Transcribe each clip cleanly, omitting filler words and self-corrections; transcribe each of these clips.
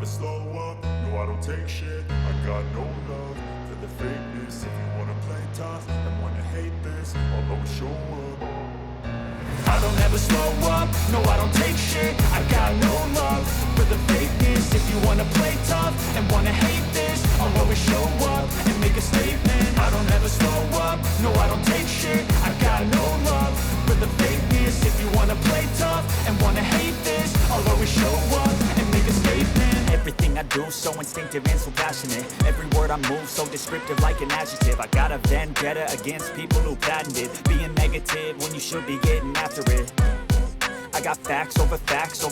slow up, no I don't take shit. I got no love for the fakeness. If you wanna play tough and wanna hate this, I'll always show up. I don't ever slow up, no I don't take shit. I got no love for the fakeness. If you wanna play tough and wanna hate this, I'll always show up and make a statement. I don't ever slow up, no I don't take shit. I got no love for the fakeness. If you wanna play tough and wanna hate this, I'll always show up and make a statement. Everything I do so instinctive and so passionate. Every word I move so descriptive like an adjective. I got a vendetta against people who patented being negative when you should be getting after it. I got facts over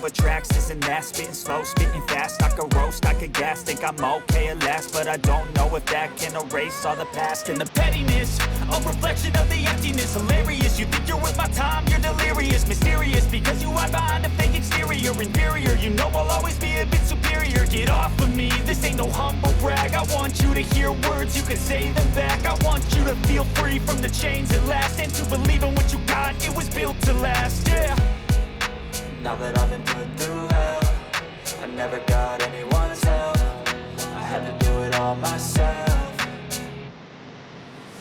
tracks, this and that. Spitting slow, spitting fast, I could roast, I could gas. Think I'm okay at last, but I don't know if that can erase all the past. And the pettiness, a reflection of the emptiness. Hilarious, you think you're worth my time, you're delirious. Mysterious, because you hide behind a fake exterior. Inferior, you know I'll always be a bit superior. Get off of me, this ain't no humble brag. I want you to hear words, you can say them back. I want you to feel free from the chains at last, and to believe in what you got, it was built to last, yeah. Now that I've been put through hell, I never got anyone's help. I had to do it all myself.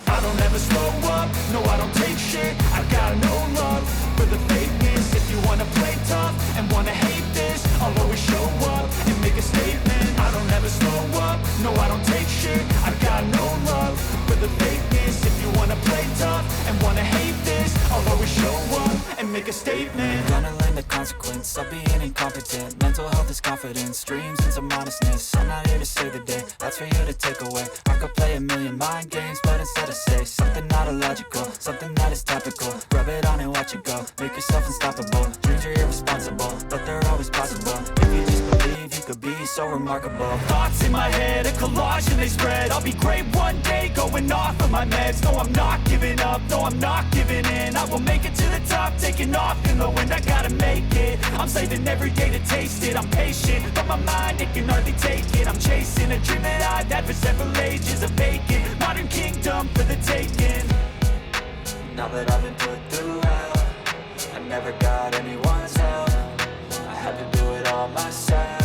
I don't ever slow up, no I don't take shit. I got no love for the fakeness. If you wanna play tough and wanna hate this, I'll always show up and make a statement. I don't ever slow up, no I don't take shit. I got no love for the fakeness. If you wanna play tough and wanna hate this, I'll always show up and make a statement. Gonna learn the consequence of being incompetent. Mental health is confidence, dreams into modestness. I'm not here to save the day, that's for you to take away. I could play a million mind games, but instead I say something not illogical, something that is topical. Rub it on and watch it go, make yourself unstoppable. Dreams are irresponsible, but they're always possible. If you just believe, you could be so remarkable. Thoughts in my head, a collage and they spread. I'll be great one day, going off of my meds. No, I'm not giving up, no, I'm not giving in. I will make it to the top, taking off in the wind. I gotta make it, I'm saving every day to taste it. I'm patient, but my mind, it can hardly take it. I'm chasing a dream that I've had for several ages. A vacant, modern kingdom for the taking. Now that I've been put through hell, I never got anyone's help. I had to do it all myself.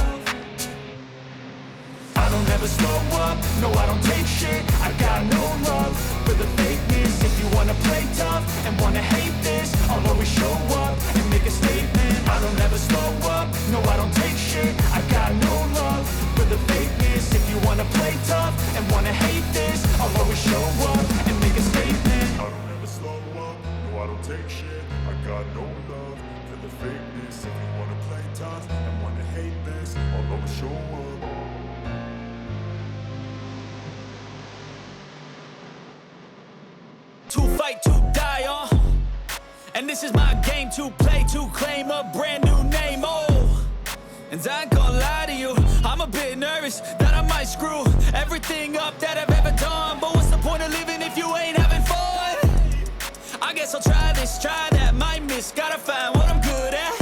I don't ever slow up, no I don't take shit. I got no love for the fakeness. If you wanna play tough and wanna hate this, I'll always show up and make a statement. I don't ever slow up, no I don't take shit. I got no love for the fakeness. If you wanna play tough and wanna hate this, I'll always show up and make a statement. I don't ever slow up, no I don't take shit. I got no love for the fakeness. If you wanna play tough and wanna hate this, I'll always show up. To fight, to die on. And this is my game to play, to claim a brand new name, oh. And I ain't gonna lie to you, I'm a bit nervous that I might screw everything up that I've ever done. But what's the point of living if you ain't having fun? I guess I'll try this, try that, might miss, gotta find what I'm good at.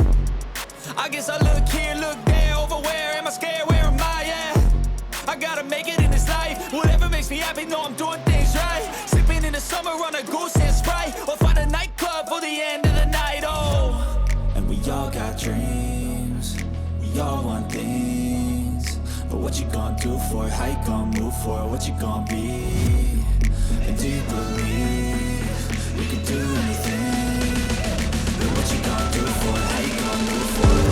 I guess I look here, look there, over where am I scared, where am I at? I gotta make it in this life, whatever makes me happy, know I'm doing things right. Sipping in the summer on a goose and Sprite, or find a nightclub for the end of the night, oh. And we all got dreams, we all want things. But what you gonna do for it, how you gonna move for it, what you gonna be? And do you believe you can do anything? But what you gonna do for it, how you gonna move for it?